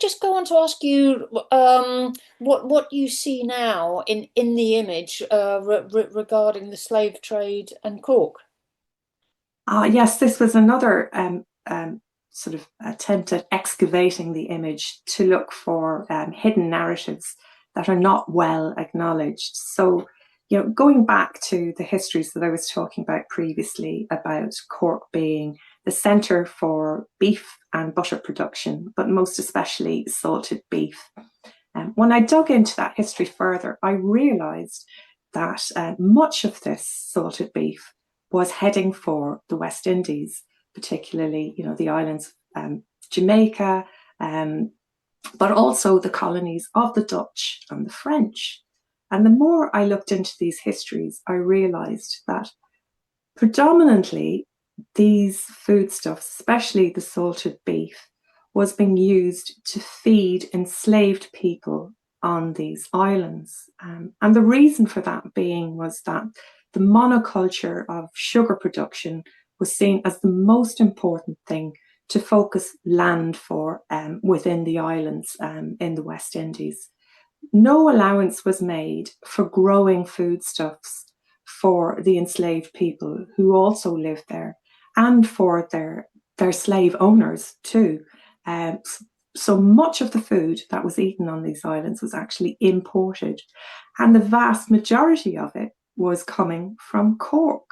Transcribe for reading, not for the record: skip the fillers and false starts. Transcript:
just go on to ask you what you see now in the image regarding the slave trade and Cork? Yes, this was another sort of attempt at excavating the image to look for hidden narratives that are not well acknowledged. So, going back to the histories that I was talking about previously about Cork being the centre for beef and butter production, but most especially salted beef. When I dug into that history further, I realised that much of this salted beef was heading for the West Indies, particularly, the islands of Jamaica, but also the colonies of the Dutch and the French. And the more I looked into these histories, I realised that predominantly these foodstuffs, especially the salted beef, was being used to feed enslaved people on these islands. And the reason for that being was that the monoculture of sugar production was seen as the most important thing to focus land for within the islands in the West Indies. No allowance was made for growing foodstuffs for the enslaved people who also lived there and for their slave owners too. Um, so much of the food that was eaten on these islands was actually imported, and the vast majority of it was coming from Cork.